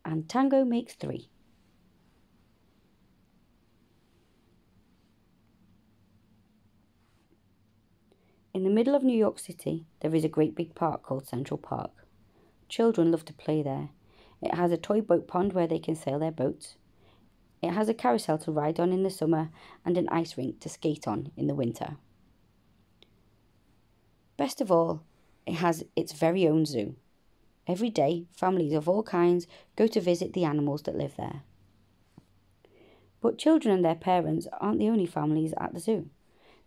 and Tango makes 3. In the middle of New York City, there is a great big park called Central Park. Children love to play there. It has a toy boat pond where they can sail their boats. It has a carousel to ride on in the summer and an ice rink to skate on in the winter. Best of all, it has its very own zoo. Every day, families of all kinds go to visit the animals that live there. But children and their parents aren't the only families at the zoo.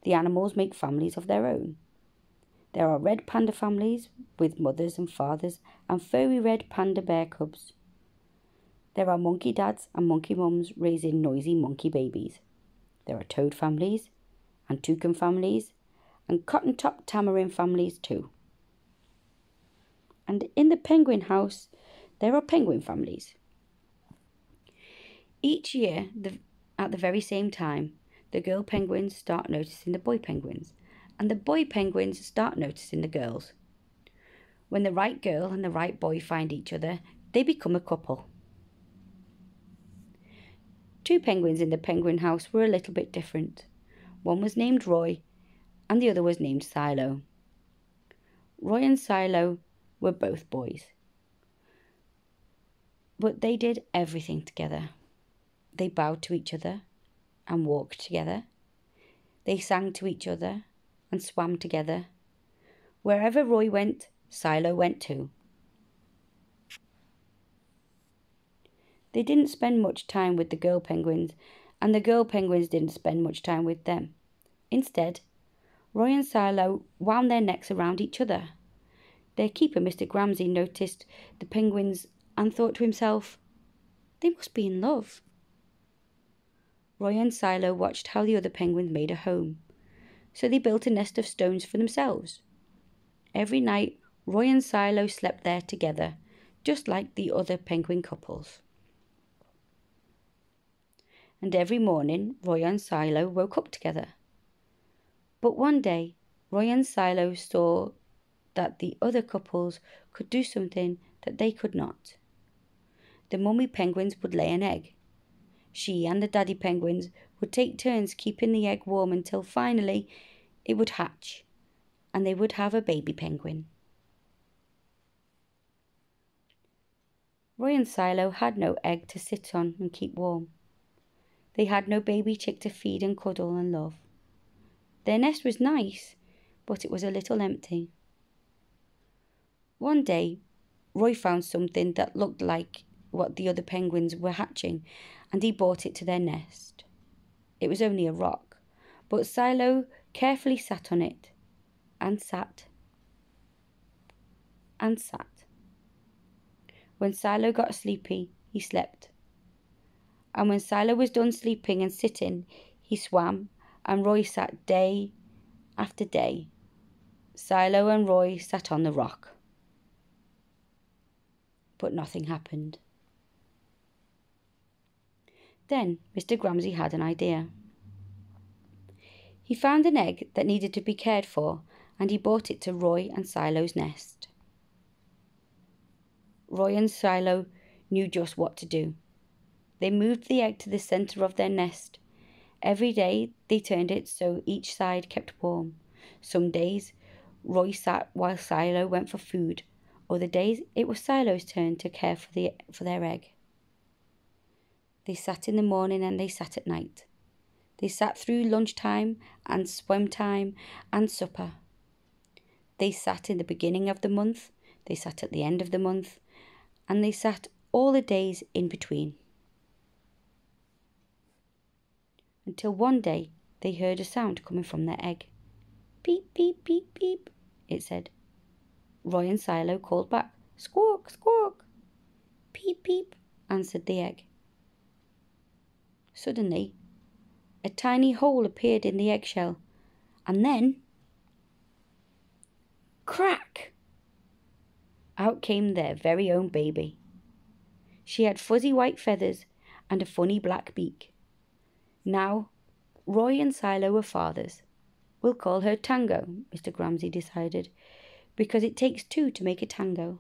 The animals make families of their own. There are red panda families with mothers and fathers and furry red panda bear cubs. There are monkey dads and monkey mums raising noisy monkey babies. There are toad families and toucan families and cotton-top tamarin families too. And in the penguin house, there are penguin families. Each year, at the very same time, the girl penguins start noticing the boy penguins, and the boy penguins start noticing the girls. When the right girl and the right boy find each other, they become a couple. 2 penguins in the penguin house were a little bit different. One was named Roy, and the other was named Silo. Roy and Silo were both boys. But they did everything together. They bowed to each other and walked together. They sang to each other and swam together. Wherever Roy went, Silo went too. They didn't spend much time with the girl penguins, and the girl penguins didn't spend much time with them. Instead, Roy and Silo wound their necks around each other. Their keeper, Mr. Gramsci, noticed the penguins and thought to himself, "They must be in love." Roy and Silo watched how the other penguins made a home, so they built a nest of stones for themselves. Every night, Roy and Silo slept there together, just like the other penguin couples. And every morning, Roy and Silo woke up together. But one day, Roy and Silo saw that the other couples could do something that they could not. The mummy penguins would lay an egg. She and the daddy penguins would take turns keeping the egg warm until finally it would hatch, and they would have a baby penguin. Roy and Silo had no egg to sit on and keep warm. They had no baby chick to feed and cuddle and love. Their nest was nice, but it was a little empty. One day, Roy found something that looked like what the other penguins were hatching, and he brought it to their nest. It was only a rock, but Silo carefully sat on it, and sat, and sat. When Silo got sleepy, he slept. And when Silo was done sleeping and sitting, he swam, and Roy sat day after day. Silo and Roy sat on the rock. But nothing happened. Then Mr. Gramsci had an idea. He found an egg that needed to be cared for, and he brought it to Roy and Silo's nest. Roy and Silo knew just what to do. They moved the egg to the centre of their nest. Every day they turned it so each side kept warm. Some days Roy sat while Silo went for food. Other days it was Silo's turn to care for their egg. They sat in the morning and they sat at night. They sat through lunchtime and swim time and supper. They sat in the beginning of the month, they sat at the end of the month, and they sat all the days in between. Until one day they heard a sound coming from their egg. "Beep, beep, beep, beep," it said. Roy and Silo called back, "Squawk, squawk." "Peep, peep," answered the egg. Suddenly, a tiny hole appeared in the eggshell, and then, crack! Out came their very own baby. She had fuzzy white feathers and a funny black beak. Now, Roy and Silo were fathers. "We'll call her Tango," Mr. Gramsci decided, "because it takes 2 to make a tango."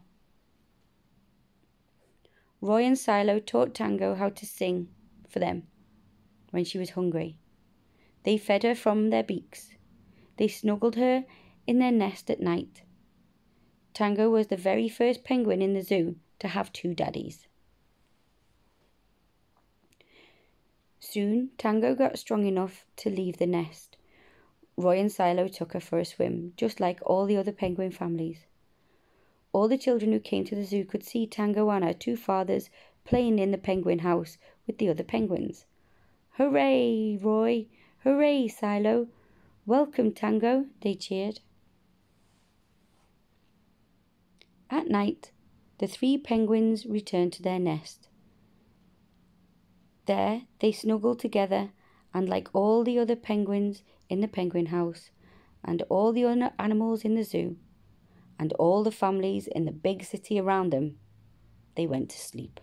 Roy and Silo taught Tango how to sing for them when she was hungry. They fed her from their beaks. They snuggled her in their nest at night. Tango was the very first penguin in the zoo to have two daddies. Soon, Tango got strong enough to leave the nest. Roy and Silo took her for a swim, just like all the other penguin families. All the children who came to the zoo could see Tango and her two fathers playing in the penguin house with the other penguins. "Hooray, Roy! Hooray, Silo! Welcome, Tango!" they cheered. At night, the three penguins returned to their nest. There they snuggled together, and like all the other penguins in the penguin house, and all the other animals in the zoo, and all the families in the big city around them, they went to sleep.